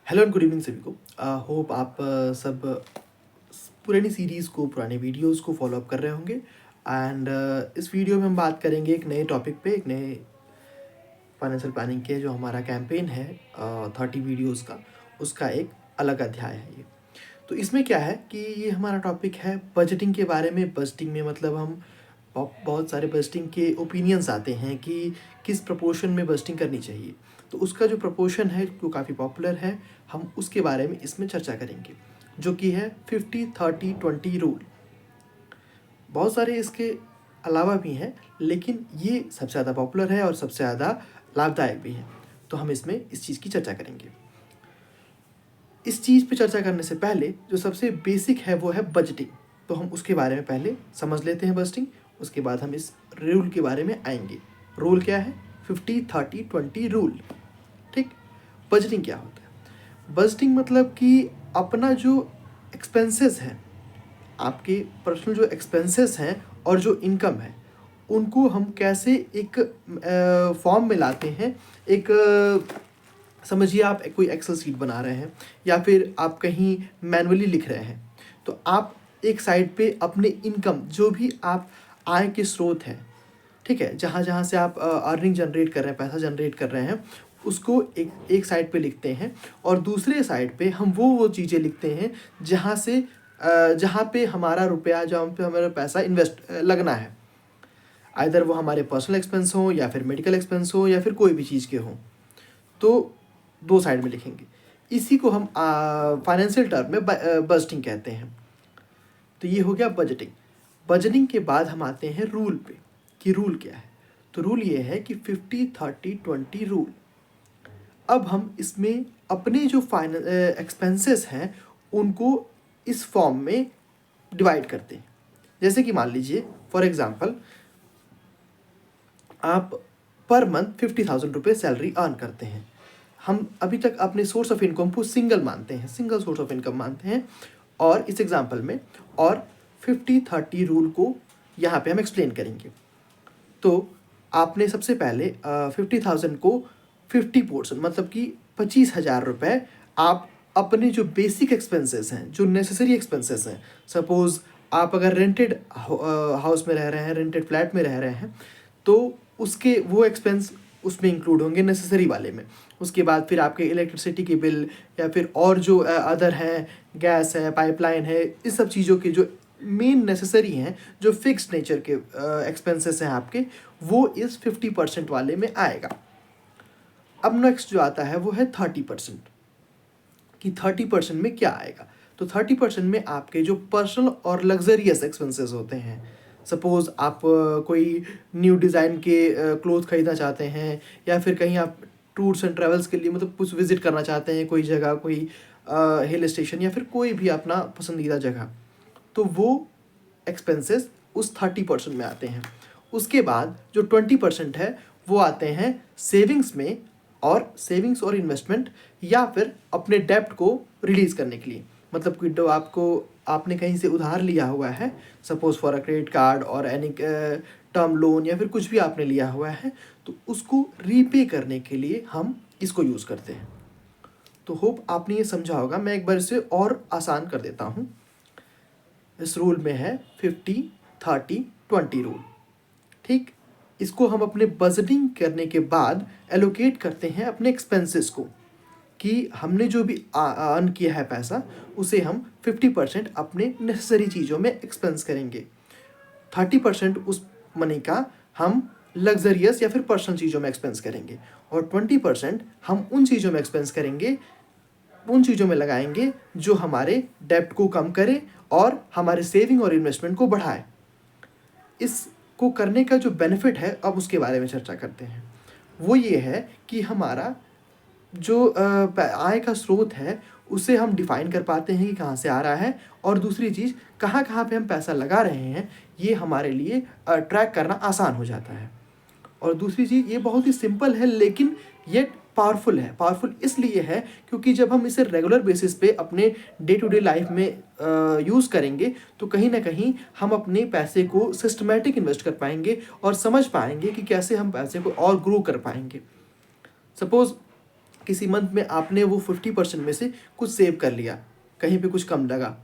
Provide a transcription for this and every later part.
Hello and good evening सभी को। Hope आप सब पुरानी सीरीज़ को, पुराने वीडियोस को फॉलो अप कर रहे होंगे। एंड इस वीडियो में हम बात करेंगे एक नए टॉपिक पे, एक नए फाइनेंशियल प्लानिंग के जो हमारा कैंपेन है 30 वीडियोस का, उसका एक अलग अध्याय है ये। तो इसमें क्या है कि ये हमारा टॉपिक है बजटिंग के बारे में। बजटिंग में मतलब हम बहुत सारे बजटिंग के ओपिनियंस आते हैं कि किस प्रपोर्शन में बजटिंग करनी चाहिए। तो उसका जो प्रपोर्शन है जो काफ़ी पॉपुलर है, हम उसके बारे में इसमें चर्चा करेंगे, जो कि है 50-30-20 रूल। बहुत सारे इसके अलावा भी हैं, लेकिन ये सबसे ज़्यादा पॉपुलर है और सबसे ज़्यादा लाभदायक भी है। तो हम इसमें इस चीज़ की चर्चा करेंगे। इस चीज़ पे चर्चा करने से पहले जो सबसे बेसिक है वो है बजटिंग। तो हम उसके बारे में पहले समझ लेते हैं बजटिंग, उसके बाद हम इस रूल के बारे में आएंगे। रूल क्या है? 50-30-20 रूल। ठीक। बजटिंग क्या होता है? बजटिंग मतलब कि अपना जो एक्सपेंसेस है, आपके पर्सनल जो एक्सपेंसेस हैं और जो इनकम है, उनको हम कैसे एक फॉर्म में लाते हैं। एक समझिए आप कोई एक्सेल शीट बना रहे हैं या फिर आप कहीं मैनुअली लिख रहे हैं, तो आप एक साइड पे अपने इनकम, जो भी आप आय के स्रोत हैं, ठीक है, जहाँ जहाँ से आप अर्निंग जनरेट कर रहे हैं, पैसा जनरेट कर रहे हैं, उसको एक साइड पे लिखते हैं। और दूसरे साइड पे हम वो चीज़ें लिखते हैं जहाँ पे हमारा रुपया, जहाँ पे हमारा पैसा इन्वेस्ट लगना है। आइदर वो हमारे पर्सनल एक्सपेंस हो या फिर मेडिकल एक्सपेंस हो या फिर कोई भी चीज़ के हों, तो दो साइड में लिखेंगे। इसी को हम फाइनेंशियल टर्म में बजटिंग कहते हैं। तो ये हो गया बजटिंग। बजटिंग के बाद हम आते हैं रूल पे कि रूल क्या है। तो रूल ये है कि 50-30-20 रूल। अब हम इसमें अपने जो एक्सपेंसेस हैं उनको इस फॉर्म में डिवाइड करते हैं। जैसे कि मान लीजिए फॉर एग्जांपल, आप पर मंथ 50,000 रुपये सैलरी अर्न करते हैं। हम अभी तक अपने सोर्स ऑफ इनकम को सिंगल मानते हैं, सिंगल सोर्स ऑफ इनकम मानते हैं। और इस एग्जांपल में और 50-30 रूल को यहाँ पे हम एक्सप्लेन करेंगे। तो आपने सबसे पहले 50,000 को 50% मतलब कि 25,000 रुपये आप अपने जो बेसिक एक्सपेंसेस हैं, जो नेसेसरी एक्सपेंसेस हैं, सपोज़ आप अगर रेंटेड हाउस में रह रहे हैं, रेंटेड फ्लैट में रह रहे हैं, तो उसके वो एक्सपेंस उसमें इंक्लूड होंगे नेसेसरी वाले में। उसके बाद फिर आपके इलेक्ट्रिसिटी के बिल या फिर और जो अदर हैं, गैस है, पाइपलाइन है, इस सब चीज़ों के जो मेन नेसेसरी हैं, जो फिक्स्ड नेचर के एक्सपेंसेस हैं आपके, वो इस 50% वाले में आएगा। अब नेक्स्ट जो आता है वो है 30%, कि 30% में क्या आएगा। तो 30% में आपके जो पर्सनल और लग्जरियस एक्सपेंसेस होते हैं, सपोज़ आप कोई न्यू डिज़ाइन के क्लोथ खरीदना चाहते हैं, या फिर कहीं आप टूर्स एंड ट्रैवल्स के लिए मतलब कुछ विज़िट करना चाहते हैं, कोई जगह, कोई हिल स्टेशन या फिर कोई भी अपना पसंदीदा जगह, तो वो एक्सपेंसेस उस 30% में आते हैं। उसके बाद जो 20% है वो आते हैं सेविंग्स में, और सेविंग्स और इन्वेस्टमेंट, या फिर अपने डेप्ट को रिलीज़ करने के लिए। मतलब कि जो आपने कहीं से उधार लिया हुआ है, suppose for a credit card और एनी टर्म लोन या फिर कुछ भी आपने लिया हुआ है, तो उसको रीपे करने के लिए हम इसको यूज़ करते हैं। तो होप आपने ये समझा होगा। मैं एक बार इसे और आसान कर देता हूँ। इस रूल में है 50-30-20 रूल। ठीक। इसको हम अपने बजटिंग करने के बाद एलोकेट करते हैं अपने एक्सपेंसेस को, कि हमने जो भी अर्न किया है पैसा, उसे हम 50% अपने नेसेसरी चीज़ों में एक्सपेंस करेंगे। 30% उस मनी का हम लग्जरियस या फिर पर्सनल चीज़ों में एक्सपेंस करेंगे, और 20% हम उन चीज़ों में एक्सपेंस करेंगे, उन चीज़ों में लगाएंगे जो हमारे डेब्ट को कम करे और हमारे सेविंग और इन्वेस्टमेंट को बढ़ाए। इसको करने का जो बेनिफिट है, अब उसके बारे में चर्चा करते हैं। वो ये है कि हमारा जो आय का स्रोत है, उसे हम डिफ़ाइन कर पाते हैं कि कहाँ से आ रहा है, और दूसरी चीज़ कहाँ कहाँ पे हम पैसा लगा रहे हैं, ये हमारे लिए ट्रैक करना आसान हो जाता है। और दूसरी चीज़, ये बहुत ही सिंपल है लेकिन ये पावरफुल है। पावरफुल इसलिए है क्योंकि जब हम इसे रेगुलर बेसिस पे अपने डे टू डे लाइफ में यूज़ करेंगे, तो कहीं ना कहीं हम अपने पैसे को सिस्टमेटिक इन्वेस्ट कर पाएंगे और समझ पाएंगे कि कैसे हम पैसे को और ग्रो कर पाएंगे। सपोज़ किसी मंथ में आपने वो 50% में से कुछ सेव कर लिया, कहीं पे कुछ कम लगा,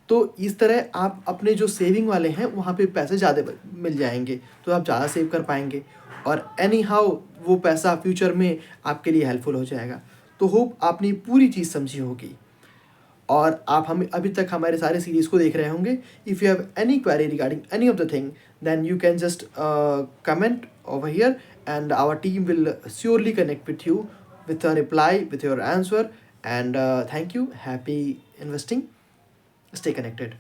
तो इस तरह आप अपने जो सेविंग वाले हैं वहाँ पे पैसे ज़्यादा मिल जाएंगे, तो आप ज़्यादा सेव कर पाएंगे और एनी हाउ वो पैसा फ्यूचर में आपके लिए हेल्पफुल हो जाएगा। तो होप आपने पूरी चीज़ समझी होगी और आप हम अभी तक हमारे सारे सीरीज़ को देख रहे होंगे। If you have any query regarding any of the thing, then you can just comment over here and our team will surely connect with you with a reply, with your answer. And thank you. Happy investing. Stay connected.